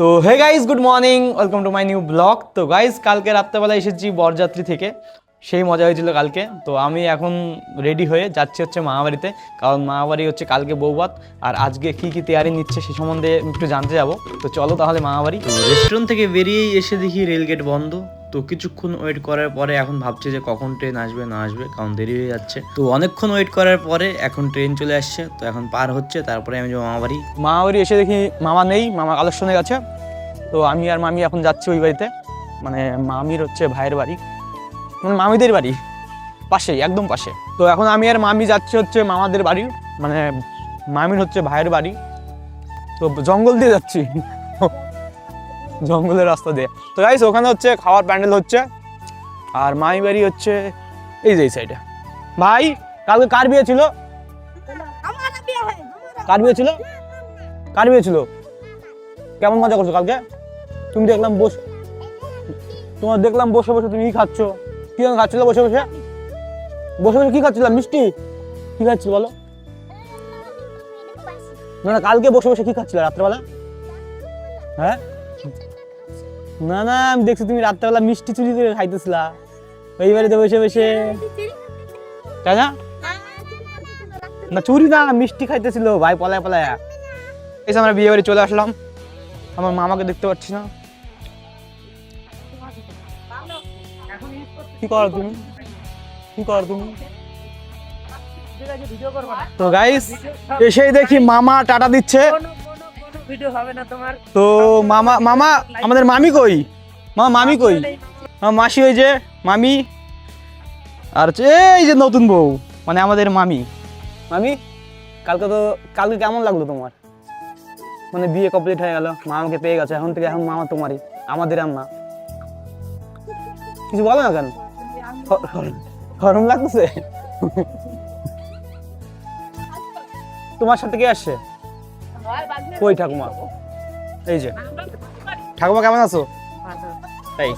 তো hey guys good morning, welcome to my new blog. তো guys কালকে রাত্রেবেলা এসেছি বরযাত্রী থেকে, সেই মজা হয়েছিল কালকে। তো আমি এখন রেডি হয়ে যাচ্ছি হচ্ছে মামাবাড়িতে, কারণ মামাবাড়ি হচ্ছে কালকে বৌভাত, আর আজকে কী কী তৈরি নিচ্ছে সে সম্বন্ধে একটু জানতে যাবো। তো চলো তাহলে মামাবাড়ি। তো রেস্টুরেন্ট থেকে বেরিয়েই এসে দেখি রেলগেট বন্ধ। তো কিছুক্ষণ ওয়েট করার পরে এখন ভাবছি যে কখন ট্রেন আসবে না আসবে, কারণ দেরি হয়ে যাচ্ছে। তো অনেকক্ষণ ওয়েট করার পরে এখন ট্রেন চলে আসছে, তো এখন পার হচ্ছে, তারপরে আমি যাবো মামাবাড়ি এসে দেখি মামা নেই, মামা কালেকশনে গেছে। তো আমি আর মামি এখন যাচ্ছি ওই বাড়িতে, মানে মামির হচ্ছে ভাইয়ের বাড়ি, মানে মামিদের বাড়ি পাশেই, একদম পাশে। তো এখন আমি আর মামি যাচ্ছি হচ্ছে মামাদের বাড়ি, মানে মামির হচ্ছে ভাইয়ের বাড়ি। তো জঙ্গল দিয়ে যাচ্ছি, জঙ্গলের রাস্তা দিয়ে। তো গাইস ওখানে হচ্ছে খাওয়ার প্যান্ডেল হচ্ছে, আর মামি বাড়ি হচ্ছে এই যে এই সাইডে। ভাই কালকে কার বিয়ে ছিল? কার বিয়ে ছিল? কার বিয়ে ছিল? কেমন মজা করছো কালকে? তুমি দেখলাম তোমার দেখলাম বসে বসে তুমি কি খাচ্ছ? কি খাচ্ছিল বসে বসে? বসে বসে কি খাচ্ছিলাম? মিষ্টি? কি খাচ্ছিল বলো? না না, কালকে বসে বসে কি খাচ্ছিলে রাত্রেবেলা? হ্যাঁ না না, আমি দেখছি তুমি রাত্রেবেলা মিষ্টি চুরি করে খাইতেছিলা ওই বাড়িতে বসে বসে, তাই না? না চুরি না, মিষ্টি খাইতেছিল ভাই পলায় পলায়। এসে আমরা বিয়ে বাড়ি চলে আসলাম, আমার মামাকে দেখতে পাচ্ছি না। কি করো তুমি? কি করো তুমি? তো গাইস এসেই দেখি মামা টাটা দিচ্ছে। তো মামা মামা আমাদের মামি কই? মামি কই? মাসি ওই যে মামি, আর এই যে নতুন বউ মানে আমাদের মামি। মামি কালকে কেমন লাগলো তোমার? মানে বিয়ে কমপ্লিট হয়ে গেল, মামাকে পেয়ে গেছে, এখন থেকে এখন মামা তোমারই, আমাদের আর না। কিছু বলো না কেন? গরম লাগতেছে? তোমার সাথে কে আসছে? কই ঠাকুমা? এই যে ঠাকুমা, কেমন আছো? তাই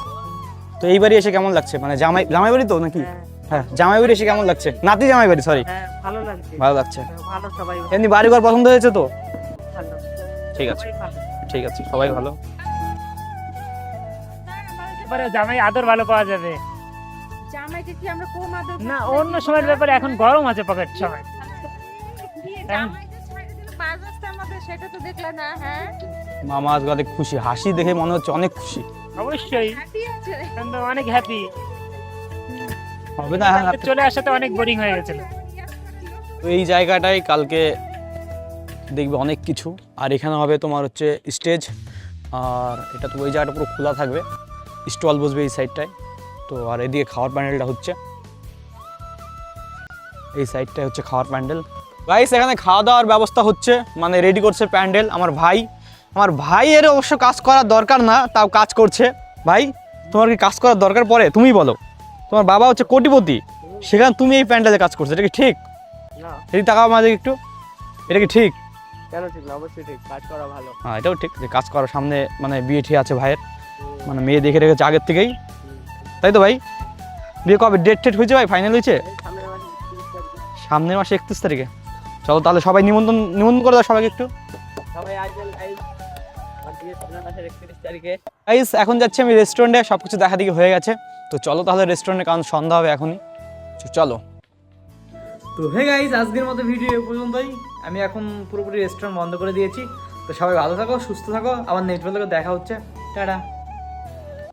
তো এই বাড়ি এসে কেমন লাগছে? মানে জামাই বাড়ি তো নাকি? হ্যাঁ জামাই বাড়ি এসে কেমন লাগছে? নাতি জামাই বাড়ি, সরি। ভালো লাগছে। এমনি বাড়িঘর পছন্দ হয়েছে তো? ঠিক আছে ঠিক আছে, সবাই ভালো। জামাই আদর ভালো পাওয়া যাবে, জামাইকে কি আমরা কম আদর না অন্য সময়ের ব্যাপারে। এখন গরম আছে পকেট সময়, জামাইকে ছেড়ে দিল 5 বছরের মধ্যে, সেটা তো দেখলা না? হ্যাঁ মামা আজ অনেক খুশি, হাসি দেখে মনে হচ্ছে অনেক খুশি। অবশ্যই হ্যাপি আছে। কিন্তু অনেক হ্যাপি হবে না? চলে আসাতে অনেক বোরিং হয়ে গেছিল। তো এই জায়গাটাই কালকে দেখবে অনেক কিছু, আর এখানে হবে তোমার হচ্ছে স্টেজ, আর এটা তো ওই জায়গাটা পুরো খোলা থাকবে, স্টল বসবে এই সাইডটায়। তো আর এদিকে খাওয়ার প্যান্ডেলটা হচ্ছে, এই সাইডটায় হচ্ছে খাওয়ার প্যান্ডেল। গাইস এখানে খাওয়া দাওয়ার ব্যবস্থা হচ্ছে, মানে রেডি করছে প্যান্ডেল আমার ভাই এর অবশ্য কাজ করার দরকার না, তাও কাজ করছে। ভাই তোমার কি কাজ করার দরকার পড়ে? তুমি বলো, তোমার বাবা হচ্ছে কোটিপতি, সেখানে তুমি এই প্যান্ডেলে কাজ করছো, এটা কি ঠিক? এদিকে তাকাও আমাদের একটু, এটা কি ঠিক? কেন ঠিক না? অবশ্যই ঠিক, কাজ করা ভালো। হ্যাঁ এটাও ঠিক যে কাজ করার সামনে, মানে বিয়ে ঠিক আছে ভাইয়ের, মানে মেয়ে দেখে রেখেছে আগের থেকেই, তাই তো ভাই? বিয়ে কবে ডেট হয়েছে ভাই? ফাইনাল হয়েছে সামনের মাসে 31 তারিখে। চলো তাহলে সবাই নিমন্ত্রণ করে দাও সবাইকে একটু। এখন যাচ্ছি আমি রেস্টুরেন্টে, সবকিছু দেখা দেখি হয়ে গেছে। তো চলো তাহলে রেস্টুরেন্টে, কারণ সন্ধ্যা হবে এখনই। চলো। তো হে গাইস আজকের মতো ভিডিও এ পর্যন্তই। আমি এখন পুরোপুরি রেস্টুরেন্ট বন্ধ করে দিয়েছি। তো সবাই ভালো থাকো, সুস্থ থাকো, আবার নেক্সট ভিডিওতে দেখা হচ্ছে। টাটা।